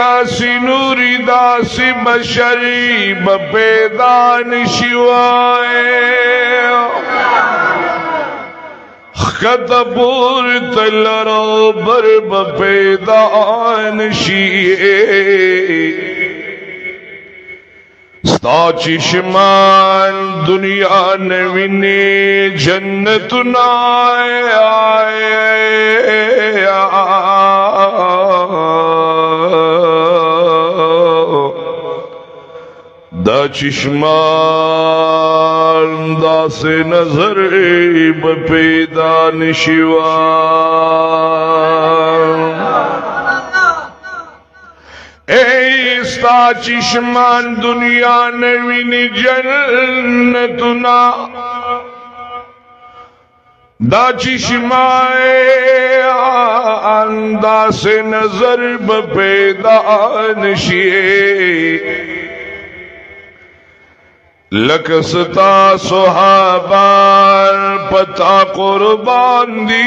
दासी नूरी दासी बशरी बपेदान शिवाए कतपूर तलरो बर बपेदान शिए स्ता चिश्मान दुनिया नवीने जन्नत नाए दा चिश्मान दा से नजर बपेदा निशिवा ऐसा चिश्मान दुनिया नवीनी जन्नतुना दा चिश्माए अंदा से नजर बपेदा निशिए लकसता सुहाबान पता कुर्बान दी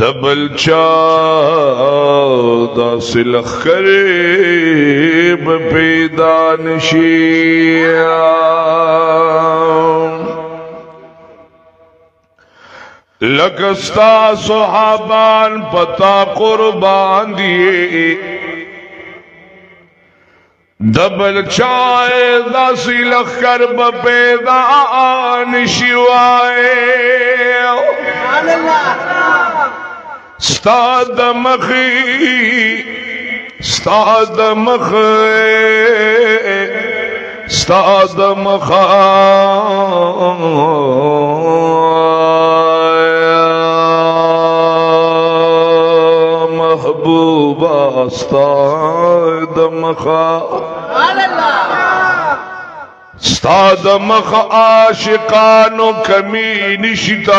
दबल चादा सिलख करे बपेदा नशिया लगस्ता सुहाबान पता कुर्बान दिए दबल चाए दासी लखकर बपेदान शिवाए स्ताद मखा महबूबा स्ताद मख आशिकानो कमी निशिता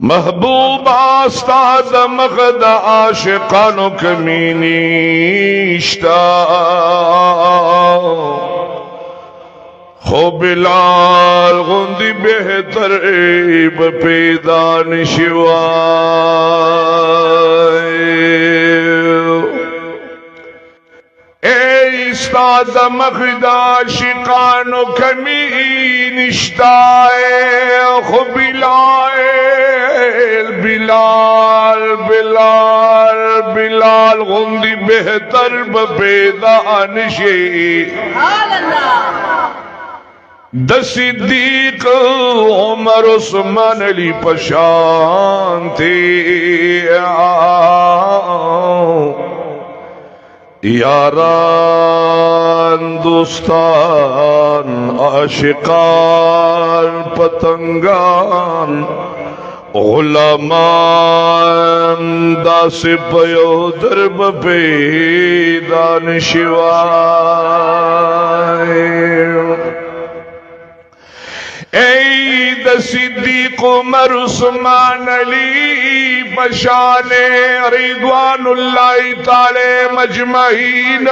महबूबा स्ताद मख आशिकानो कमी निशिता खो बिलाल गुंदी बेहतर बपेदा निशिवाए इस्ताद मखदा शिकानो कमी निश्ताए खो बिलाल बिलाल गुंदी बेहतर बपेदा निशे दसिद्दीक उमर उस्मान अली पशान थे यारान दोस्तान आशिकान पतंगान उलमान दास पयो दरब पेदा निशिवाए सिद्दीक उमर उस्मान अली बशाने रिदवानुल्लाहि ताले मजमईन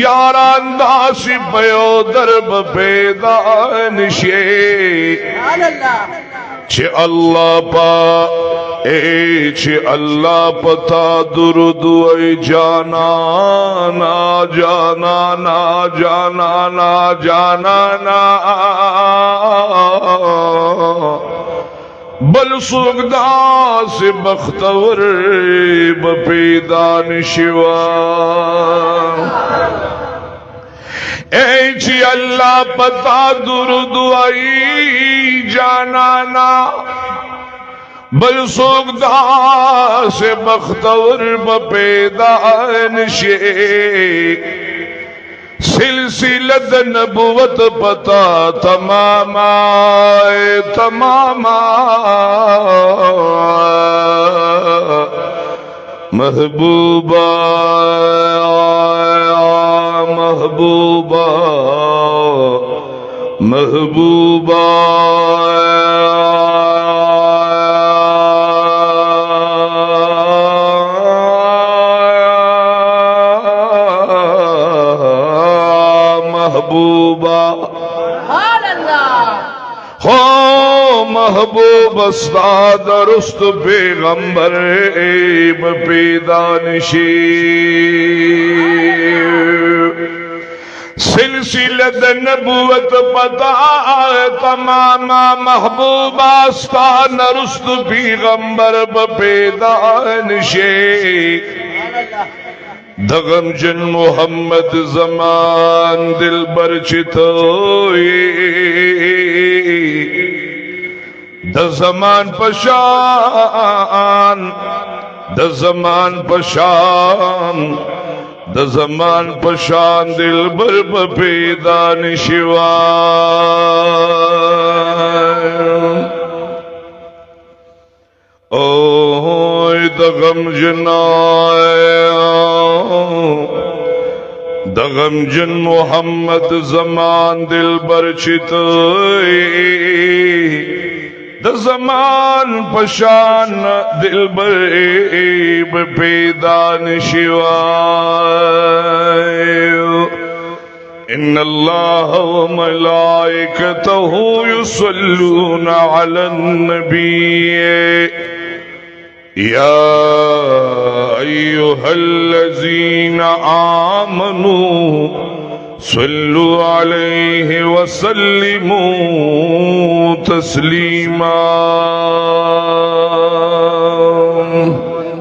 यारान दासी पयो दरब पेदा निशे छे अल्लाह पता दुरुदुए जाना ना जाना ना जाना ना जाना ना बल सुगदा से बख्तवर बपेदा निशिवा ऐची अल्लाह पता दुरुदुआई जाना ना बल सुगदा से बख्तवर बपेदा निशे सिलसिलत नबुवत पता तमामा महबूबा महबूबा महबूबा अल्लाह हो महबूब अस्ताद रुस्त पैगंबर एब पैदानिशी सिलसिलत नबूवत पता तमाम महबूबा अस्ताद रुस्त पैगंबर पैदानिशी दगम जन मोहम्मद जमान दिल बरचित द जमान पशान द जमान पशान द जमान पशान दिल बर पैदा निशिवा ओ दगम दगम जन मोहम्मद जमान दिल बरचित द जमान पशान दिल बर पैदा निशिवा इन्नल्लाह व मलाइकतहु युसल्लूना अलन नबी या अय्युहल्लज़ीना आमनू सल्लु अलैहि वसल्लिमू तस्लीमा।